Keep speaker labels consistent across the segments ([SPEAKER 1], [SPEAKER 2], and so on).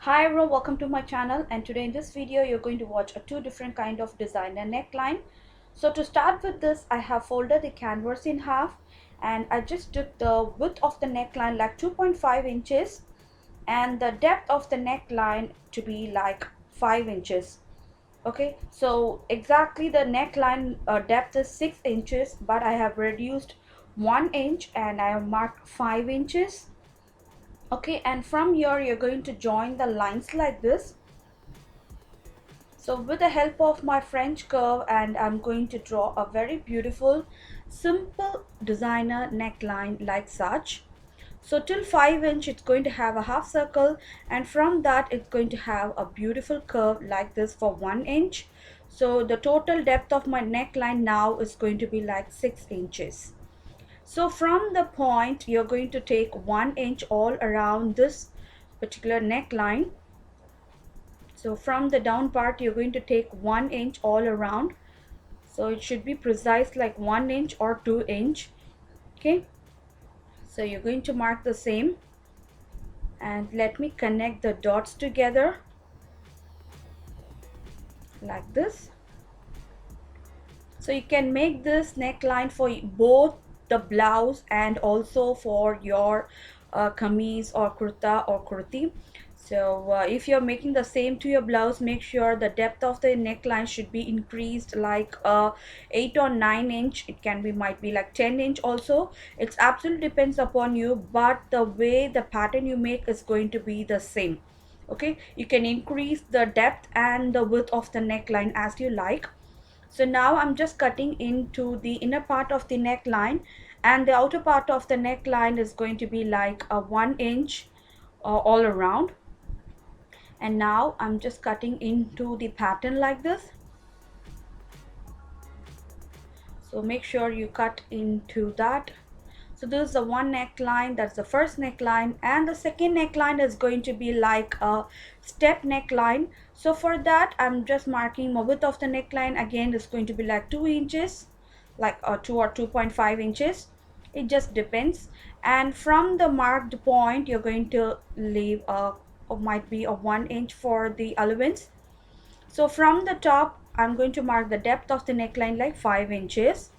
[SPEAKER 1] Hi everyone, welcome to my channel, and today in this video you're going to watch a two different kind of designer neckline. So to start with this, I have folded the canvas in half and I just took the width of the neckline like 2.5 inches and the depth of the neckline to be like 5 inches. Okay, so exactly the neckline depth is 6 inches, but I have reduced 1 inch and I have marked 5 inches. Okay, and from here you're going to join the lines like this. So with the help of my French curve, and I'm going to draw a very beautiful simple designer neckline like such. So till 5 inch it's going to have a half circle, and from that it's going to have a beautiful curve like this for 1 inch. So the total depth of my neckline now is going to be like 6 inches. So from the point you're going to take 1 inch all around this particular neckline. So from the down part you're going to take 1 inch all around, so it should be precise like 1 inch or 2 inch. Okay, so you're going to mark the same, and let me connect the dots together like this. So you can make this neckline for both the blouse and also for your kameez or kurta or kurti. So if you're making the same to your blouse, make sure the depth of the neckline should be increased like 8 or 9 inch. It can be, might be like 10 inch also. It's absolutely depends upon you, but the way the pattern you make is going to be the same. Okay, you can increase the depth and the width of the neckline as you like. So now I'm just cutting into the inner part of the neckline, and the outer part of the neckline is going to be like a 1 inch all around. And now I'm just cutting into the pattern like this. So make sure you cut into that. So this is the one neckline, that's the first neckline, and the second neckline is going to be like a step neckline. So for that I'm just marking my width of the neckline. Again, it's going to be like 2 inches, like 2 or 2.5 inches. It just depends. And from the marked point you're going to leave or might be a 1 inch for the allowance. So from the top I'm going to mark the depth of the neckline like 5 inches.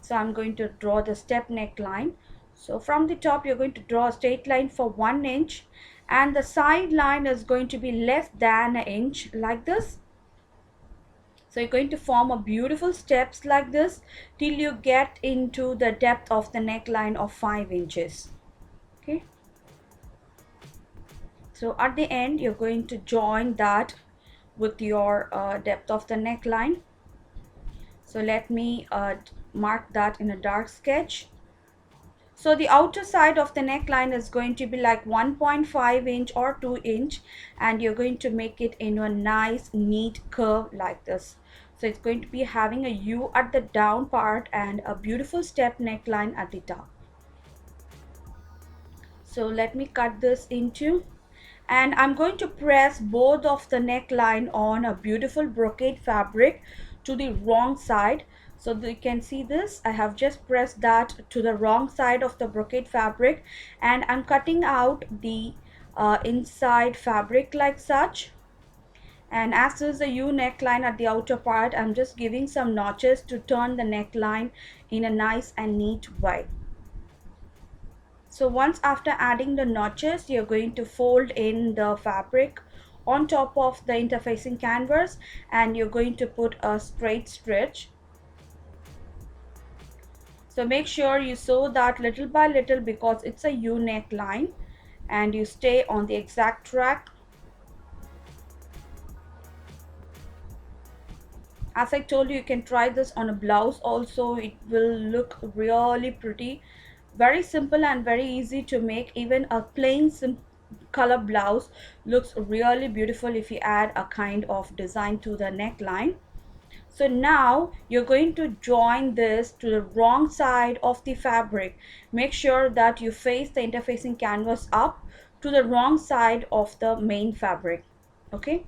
[SPEAKER 1] So I'm going to draw the step neckline. So from the top you're going to draw a straight line for 1 inch, and the side line is going to be less than an inch like this. So you're going to form a beautiful steps like this till you get into the depth of the neckline of 5 inches. Okay, so at the end you're going to join that with your depth of the neckline. So let me mark that in a dark sketch. So the outer side of the neckline is going to be like 1.5 inch or 2 inch, and you're going to make it in a nice neat curve like this. So it's going to be having a U at the down part and a beautiful step neckline at the top. So let me cut this into, and I'm going to press both of the neckline on a beautiful brocade fabric to the wrong side. So that you can see this, I have just pressed that to the wrong side of the brocade fabric, and I'm cutting out the inside fabric like such. And as there is a U neckline at the outer part, I'm just giving some notches to turn the neckline in a nice and neat way. So once after adding the notches, you're going to fold in the fabric on top of the interfacing canvas, and you're going to put a straight stitch. So make sure you sew that little by little because it's a U neckline, and you stay on the exact track. As I told you, you can try this on a blouse also. It will look really pretty. Very simple and very easy to make. Even a plain color blouse looks really beautiful if you add a kind of design to the neckline. So now you're going to join this to the wrong side of the fabric. Make sure that you face the interfacing canvas up to the wrong side of the main fabric. Okay,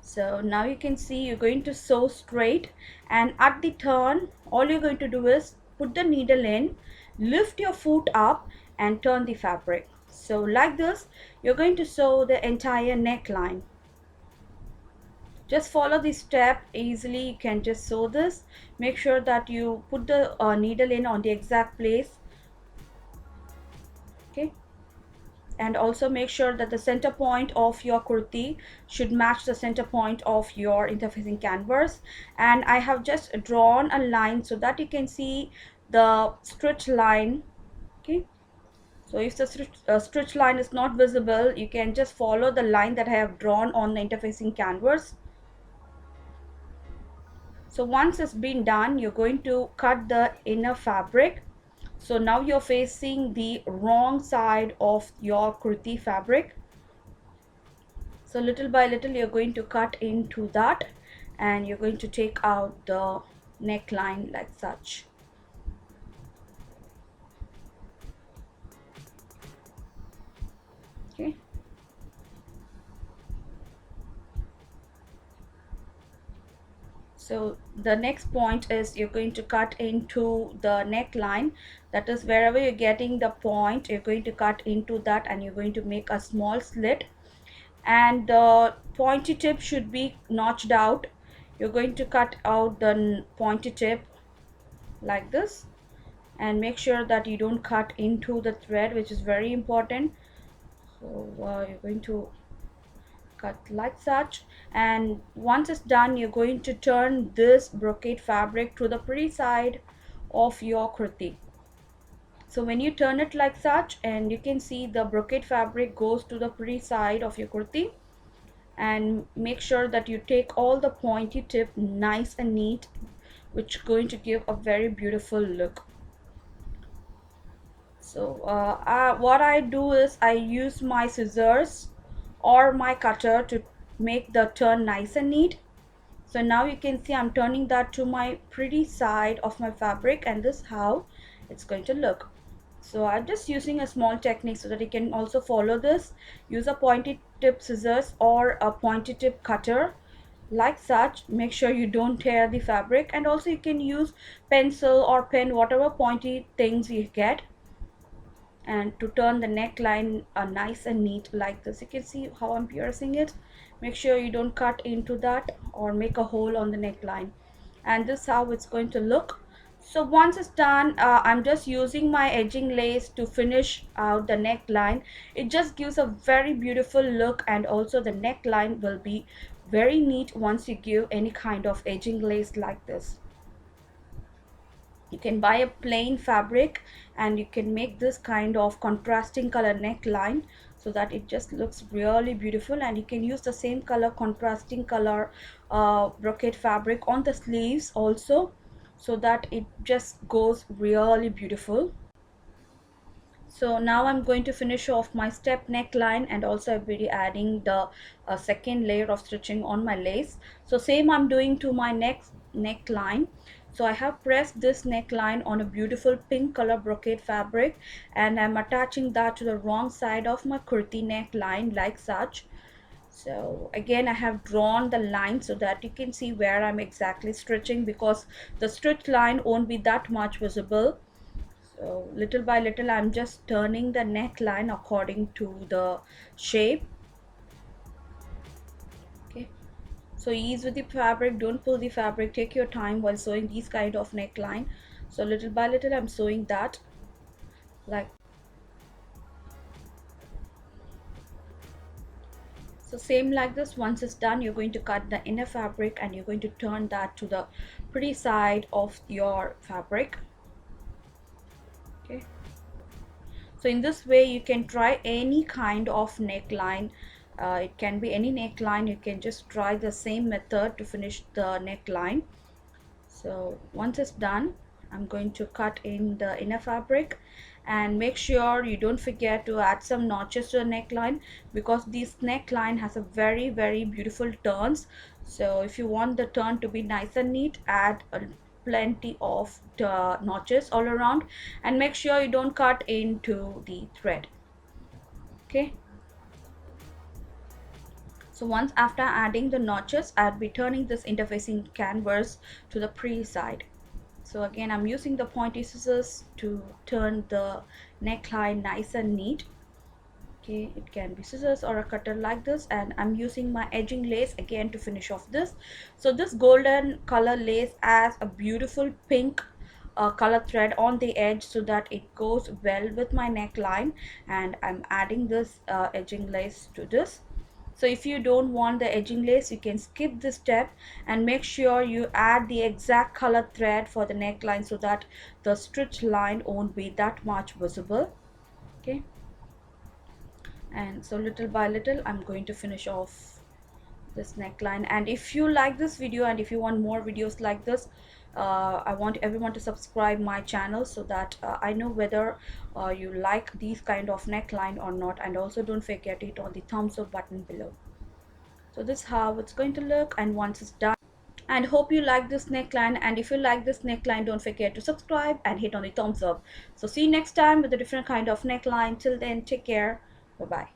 [SPEAKER 1] so now you can see you're going to sew straight, and at the turn all you're going to do is put the needle in, lift your foot up and turn the fabric. So like this, you're going to sew the entire neckline. Just follow this step easily. You can just sew this. Make sure that you put the needle in on the exact place. Okay, and also make sure that the center point of your kurti should match the center point of your interfacing canvas. And I have just drawn a line so that you can see the stitch line. Okay, so if the stitch line is not visible, you can just follow the line that I have drawn on the interfacing canvas. So once it's been done, you're going to cut the inner fabric. So now you're facing the wrong side of your kurti fabric. So little by little you're going to cut into that, and you're going to take out the neckline like such. Okay, so the next point is you're going to cut into the neckline. That is, wherever you're getting the point, you're going to cut into that, and you're going to make a small slit, and the pointy tip should be notched out. You're going to cut out the pointy tip like this, and make sure that you don't cut into the thread, which is very important. So you're going to cut like such, and once it's done, you're going to turn this brocade fabric to the pretty side of your kurti. So when you turn it like such, and you can see the brocade fabric goes to the pretty side of your kurti, and make sure that you take all the pointy tip nice and neat, which is going to give a very beautiful look. So what I do is I use my scissors or my cutter to make the turn nice and neat. So now you can see I'm turning that to my pretty side of my fabric, and this is how it's going to look. So I'm just using a small technique so that you can also follow this. Use a pointy tip scissors or a pointy tip cutter like such. Make sure you don't tear the fabric, and also you can use pencil or pen, whatever pointy things you get, and to turn the neckline nice and neat like this. You can see how I'm piercing it. Make sure you don't cut into that or make a hole on the neckline, and this is how it's going to look. So once it's done, I'm just using my edging lace to finish out the neckline. It just gives a very beautiful look, and also the neckline will be very neat once you give any kind of edging lace like this. You can buy a plain fabric, and you can make this kind of contrasting color neckline so that it just looks really beautiful. And you can use the same color, contrasting color brocade fabric on the sleeves also, so that it just goes really beautiful. So now I'm going to finish off my step neckline, and also I'll be adding the second layer of stitching on my lace. So same I'm doing to my next neckline. So I have pressed this neckline on a beautiful pink color brocade fabric, and I'm attaching that to the wrong side of my kurti neckline like such. So again, I have drawn the line so that you can see where I'm exactly stitching, because the stitch line won't be that much visible. So little by little I'm just turning the neckline according to the shape. Okay, so ease with the fabric, don't pull the fabric, take your time while sewing these kind of neckline. So little by little I'm sewing that like so. Same like this. Once it's done, you're going to cut the inner fabric, and you're going to turn that to the pretty side of your fabric. Okay, so in this way you can try any kind of neckline. It can be any neckline. You can just try the same method to finish the neckline. So once it's done, I'm going to cut in the inner fabric, and make sure you don't forget to add some notches to the neckline, because this neckline has a very beautiful turns. So if you want the turn to be nice and neat, add plenty of notches all around, and make sure you don't cut into the thread. Okay, so once after adding the notches, I'll be turning this interfacing canvas to the pre side. So again, I'm using the pointy scissors to turn the neckline nice and neat. Okay, it can be scissors or a cutter like this, and I'm using my edging lace again to finish off this. So this golden color lace has a beautiful pink color thread on the edge so that it goes well with my neckline, and I'm adding this edging lace to this. So if you don't want the edging lace, you can skip this step and make sure you add the exact color thread for the neckline so that the stitch line won't be that much visible. Okay, and so little by little I'm going to finish off this neckline. And if you like this video and if you want more videos like this, I want everyone to subscribe my channel so that I know whether you like these kind of neckline or not. And also don't forget it on the thumbs up button below. So this is how it's going to look, and once it's done, and hope you like this neckline. And if you like this neckline, don't forget to subscribe and hit on the thumbs up. So see you next time with a different kind of neckline. Till then, take care. Bye bye.